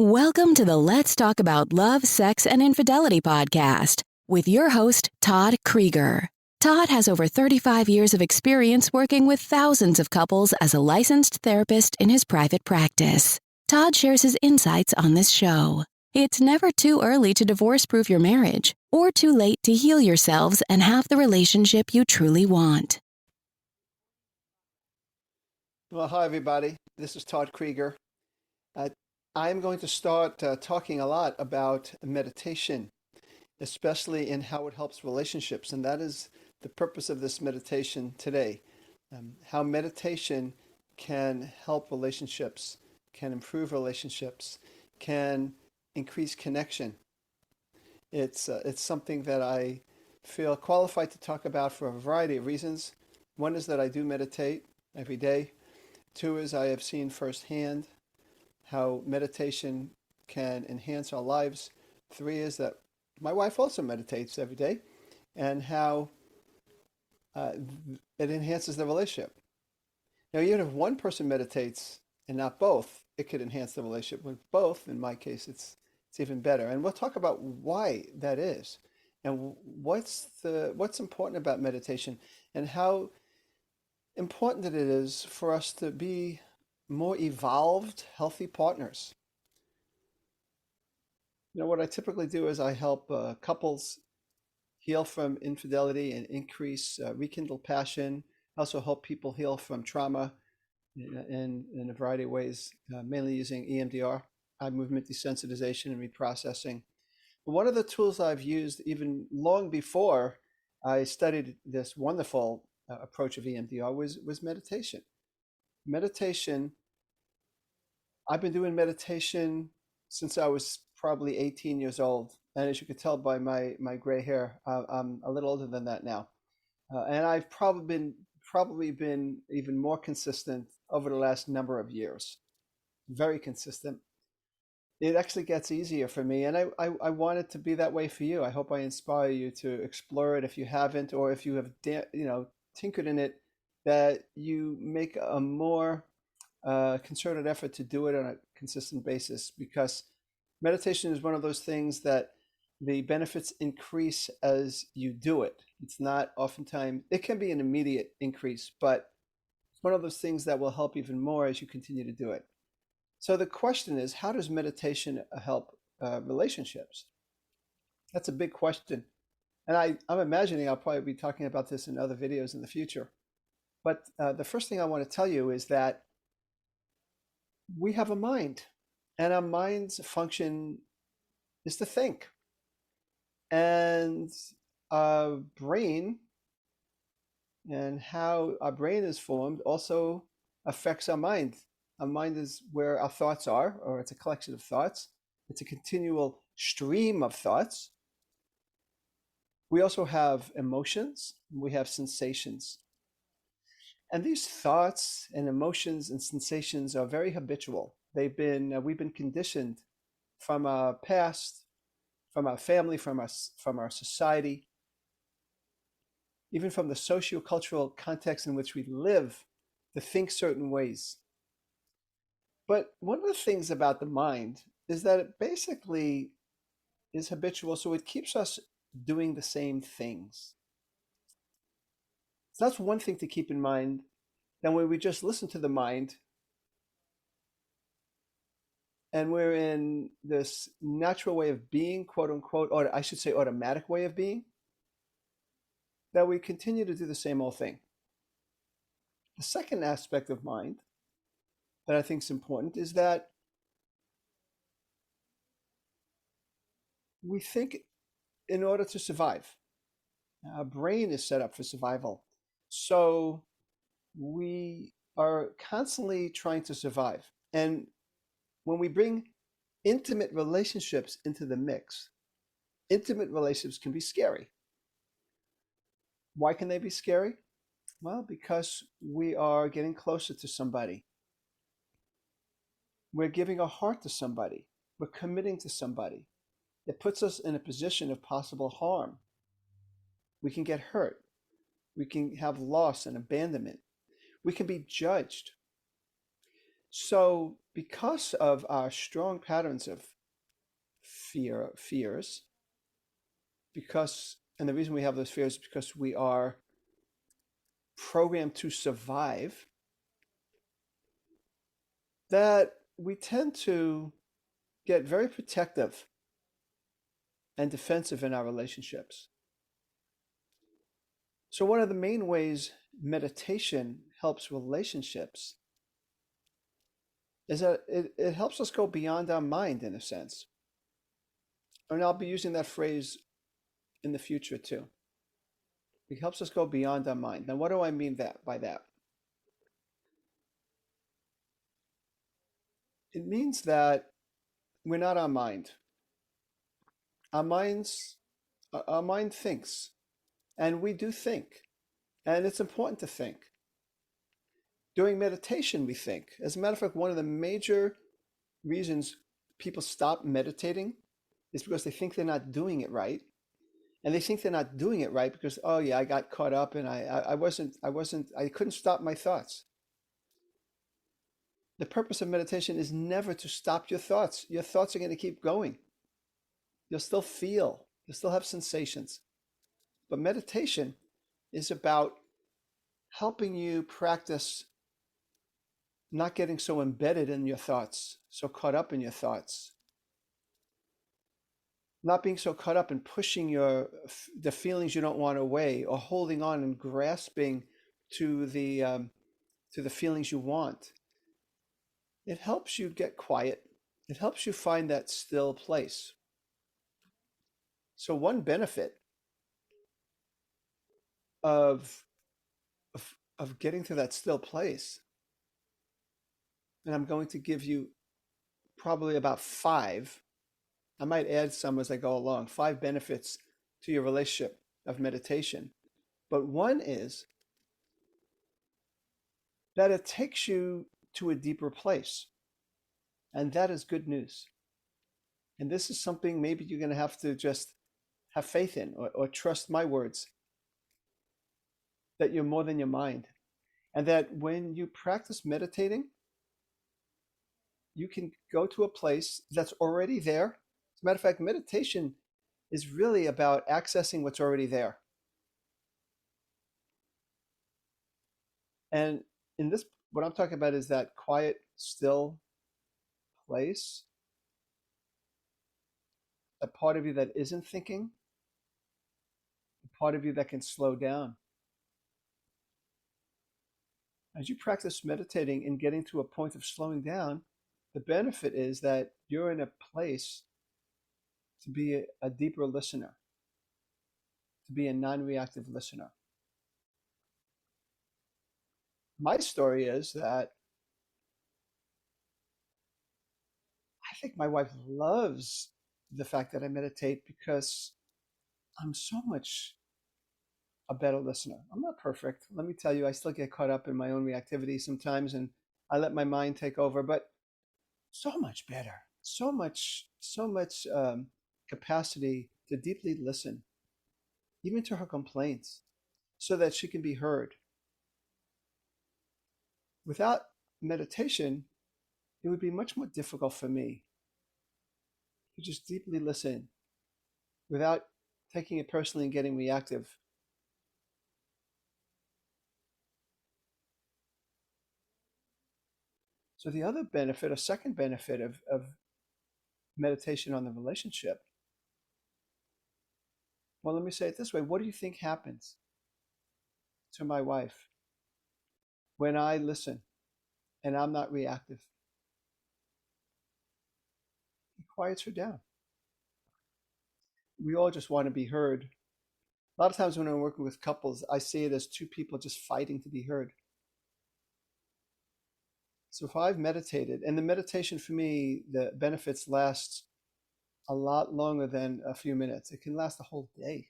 Welcome to the Let's Talk About Love, Sex, and Infidelity podcast with your host, Todd Creager. Todd has over 35 years of experience working with thousands of couples as a licensed therapist in his private practice. Todd shares his insights on this show. It's never too early to divorce-proof your marriage or too late to heal yourselves and have the relationship you truly want. Well, hi, everybody. This is Todd Creager. I'm going to start talking a lot about meditation, especially in how it helps relationships. And that is the purpose of this meditation today. How meditation can help relationships, can improve relationships, can increase connection. It's something that I feel qualified to talk about for a variety of reasons. One is that I do meditate every day. Two is I have seen firsthand how meditation can enhance our lives. Three is that my wife also meditates every day, and how it enhances the relationship. Now, even if one person meditates and not both, it could enhance the relationship. With both, in my case, it's even better. And we'll talk about why that is, and what's important about meditation, and how important it is for us to be more evolved, healthy partners. What I typically do is I help couples heal from infidelity and increase, rekindle passion. I also help people heal from trauma in a variety of ways, mainly using EMDR, eye movement desensitization and reprocessing. But one of the tools I've used even long before I studied this wonderful approach of EMDR was meditation. I've been doing meditation since I was probably 18 years old. And as you can tell by my gray hair, I'm a little older than that now. And I've probably been even more consistent over the last number of years. Very consistent. It actually gets easier for me, and I want it to be that way for you. I hope I inspire you to explore it if you haven't, or if you have tinkered in it, that you make a more concerted effort to do it on a consistent basis, because meditation is one of those things that the benefits increase as you do it. It's not oftentimes, it can be an immediate increase, but it's one of those things that will help even more as you continue to do it. So the question is, how does meditation help relationships? That's a big question. And I'm imagining I'll probably be talking about this in other videos in the future. But the first thing I want to tell you is that we have a mind, and our mind's function is to think. And our brain and how our brain is formed also affects our mind. Our mind is where our thoughts are, or it's a collection of thoughts. It's a continual stream of thoughts. We also have emotions, we have sensations. And these thoughts and emotions and sensations are very habitual. We've been conditioned from our past, from our family, from our society, even from the socio-cultural context in which we live, to think certain ways. But one of the things about the mind is that it basically is habitual, so it keeps us doing the same things. So that's one thing to keep in mind. Then when we just listen to the mind, and we're in this natural way of being, quote unquote, or I should say automatic way of being, that we continue to do the same old thing. The second aspect of mind that I think is important is that we think in order to survive. Our brain is set up for survival. So we are constantly trying to survive. And when we bring intimate relationships into the mix, intimate relationships can be scary. Why can they be scary? Well, because we are getting closer to somebody. We're giving our heart to somebody. We're committing to somebody. It puts us in a position of possible harm. We can get hurt. We can have loss and abandonment. We can be judged. So, because of our strong patterns of fears, and the reason we have those fears is because we are programmed to survive, that we tend to get very protective and defensive in our relationships. So, one of the main ways meditation helps relationships is that it helps us go beyond our mind in a sense. And I'll be using that phrase in the future too. It helps us go beyond our mind. Now, what do I mean by that? It means that we're not our mind. Our minds, our mind thinks, and we do think, and it's important to think. During meditation, we think. As a matter of fact, one of the major reasons people stop meditating is because they think they're not doing it right. And they think they're not doing it right because, oh yeah, I got caught up and I couldn't stop my thoughts. The purpose of meditation is never to stop your thoughts. Your thoughts are going to keep going. You'll still feel, you'll still have sensations. But meditation is about helping you practice not getting so embedded in your thoughts, so caught up in your thoughts. Not being so caught up in pushing the feelings you don't want away, or holding on and grasping to the feelings you want. It helps you get quiet. It helps you find that still place. So one benefit of getting to that still place, and I'm going to give you probably about 5. I might add some as I go along. 5 benefits to your relationship of meditation. But one is that it takes you to a deeper place. And that is good news. And this is something maybe you're going to have to just have faith in, or trust my words, that you're more than your mind. And that when you practice meditating, you can go to a place that's already there. As a matter of fact, meditation is really about accessing what's already there. And in this, what I'm talking about is that quiet, still place, a part of you that isn't thinking, a part of you that can slow down. As you practice meditating and getting to a point of slowing down, the benefit is that you're in a place to be a deeper listener, to be a non-reactive listener. My story is that I think my wife loves the fact that I meditate because I'm so much a better listener. I'm not perfect. Let me tell you, I still get caught up in my own reactivity sometimes, and I let my mind take over, but so much better, so much capacity to deeply listen, even to her complaints, so that she can be heard. Without meditation, it would be much more difficult for me to just deeply listen without taking it personally and getting reactive. So the other benefit, a second benefit of meditation on the relationship, well, let me say it this way. What do you think happens to my wife when I listen and I'm not reactive? It quiets her down. We all just want to be heard. A lot of times when I'm working with couples, I see it as 2 people just fighting to be heard. So if I've meditated, and the meditation for me, the benefits last a lot longer than a few minutes. It can last a whole day.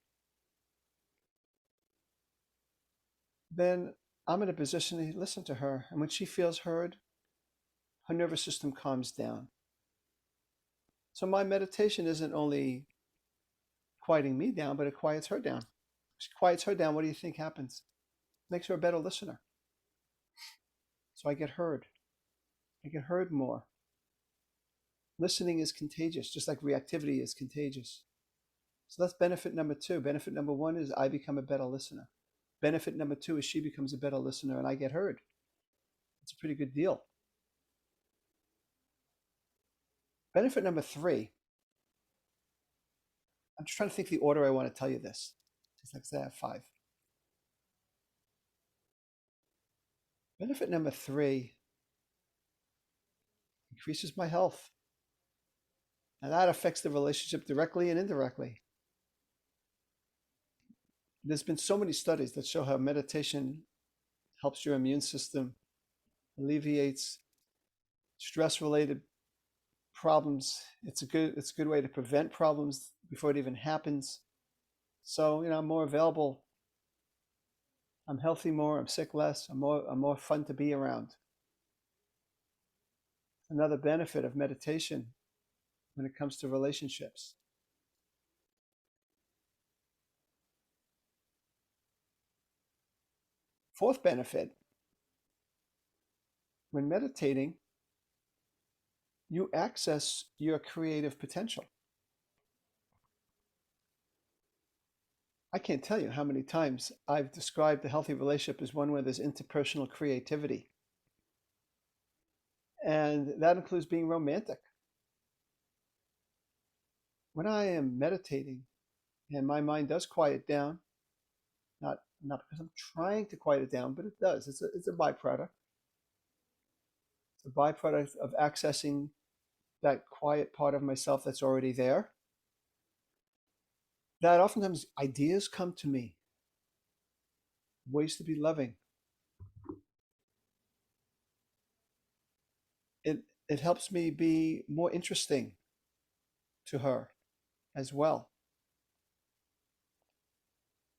Then I'm in a position to listen to her. And when she feels heard, her nervous system calms down. So my meditation isn't only quieting me down, but it quiets her down. She quiets her down. What do you think happens? Makes her a better listener. So I get heard. I get heard more. Listening is contagious, just like reactivity is contagious. So that's benefit number two. Benefit number one is I become a better listener. Benefit number two is she becomes a better listener and I get heard. It's a pretty good deal. Benefit number three, I'm just trying to think the order I want to tell you this. Just like I said, I have five. Benefit number three increases my health. And that affects the relationship directly and indirectly. There's been so many studies that show how meditation helps your immune system, alleviates stress-related problems. It's a good way to prevent problems before it even happens. So, I'm more available. I'm healthy more, I'm sick less, I'm more fun to be around. Another benefit of meditation when it comes to relationships. Fourth benefit, when meditating, you access your creative potential. I can't tell you how many times I've described a healthy relationship as one where there's interpersonal creativity. And that includes being romantic. When I am meditating and my mind does quiet down, not because I'm trying to quiet it down, but it does. It's a byproduct. It's a byproduct of accessing that quiet part of myself that's already there. That oftentimes ideas come to me, ways to be loving. It helps me be more interesting to her as well,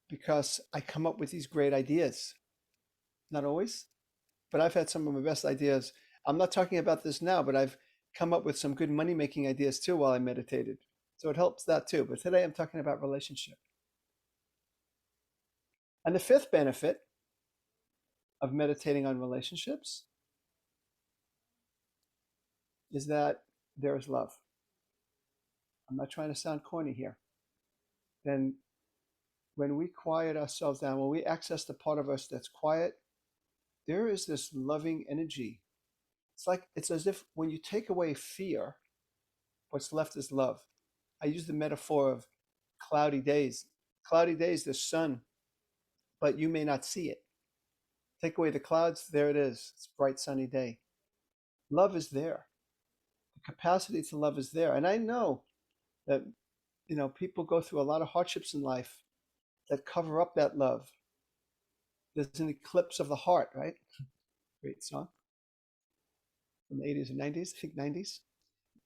because I come up with these great ideas. Not always, but I've had some of my best ideas. I'm not talking about this now, but I've come up with some good money-making ideas too while I meditated. So it helps that too. But today I'm talking about relationship. And the fifth benefit of meditating on relationships is that there is love. I'm not trying to sound corny here. Then when we quiet ourselves down, when we access the part of us that's quiet, there is this loving energy. It's as if when you take away fear, what's left is love. I use the metaphor of cloudy days. Cloudy days, there's sun, but you may not see it. Take away the clouds, there it is. It's a bright sunny day. Love is there. The capacity to love is there. And I know that people go through a lot of hardships in life that cover up that love. There's an eclipse of the heart, right? Great song from the 80s and 90s, I think 90s.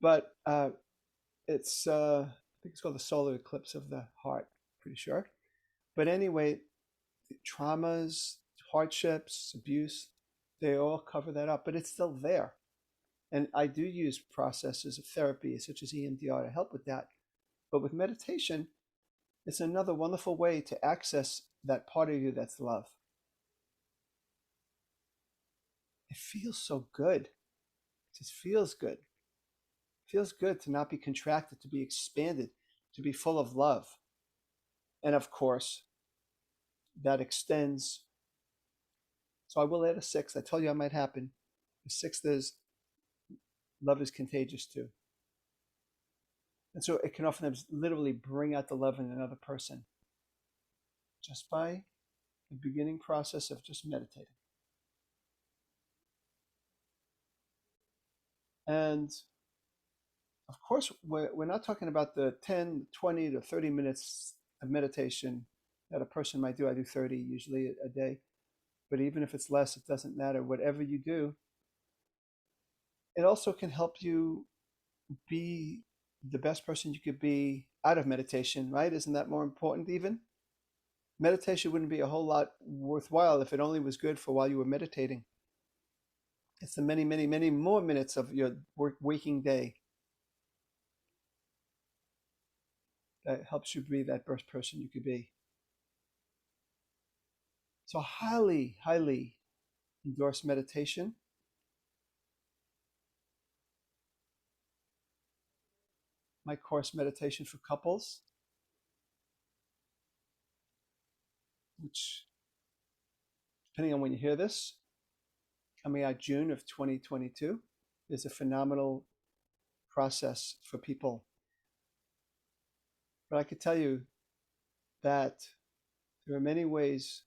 But it's I think it's called the solar eclipse of the heart, pretty sure. But anyway, traumas, hardships, abuse, they all cover that up, but it's still there. And I do use processes of therapy such as EMDR to help with that. But with meditation, it's another wonderful way to access that part of you that's love. It feels so good. It just feels good. It feels good to not be contracted, to be expanded, to be full of love. And of course, that extends. So I will add a sixth. I told you I might happen. The sixth is love is contagious too. And so it can often literally bring out the love in another person just by the beginning process of just meditating. And of course, we're not talking about the 10, 20 to 30 minutes of meditation that a person might do. I do 30 usually a day. But even if it's less, it doesn't matter. Whatever you do, it also can help you be the best person you could be out of meditation, right? Isn't that more important even? Meditation wouldn't be a whole lot worthwhile if it only was good for while you were meditating. It's the many, many, many more minutes of your waking day that helps you be that best person you could be. So highly, highly endorse meditation. my course, Meditation for Couples, which, depending on when you hear this, coming out June of 2022, is a phenomenal process for people. But I could tell you that there are many ways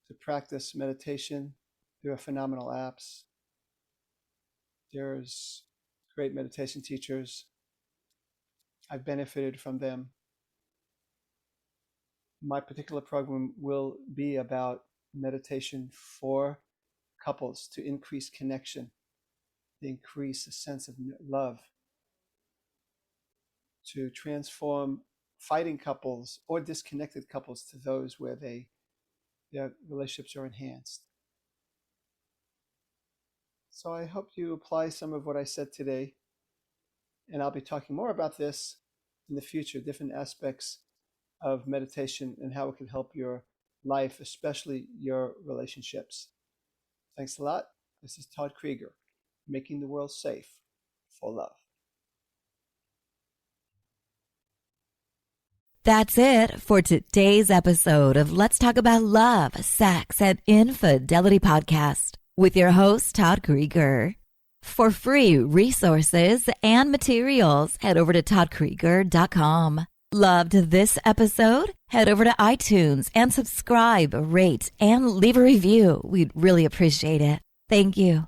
to practice meditation. There are phenomenal apps. There's great meditation teachers. I've benefited from them. My particular program will be about meditation for couples to increase connection, to increase a sense of love, to transform fighting couples or disconnected couples to those where their relationships are enhanced. So I hope you apply some of what I said today, and I'll be talking more about this in the future, different aspects of meditation and how it can help your life, especially your relationships. Thanks a lot. This is Todd Creager, making the world safe for love. That's it for today's episode of Let's Talk About Love, Sex, and Infidelity podcast with your host, Todd Creager. For free resources and materials, head over to toddcreager.com. Loved this episode? Head over to iTunes and subscribe, rate, and leave a review. We'd really appreciate it. Thank you.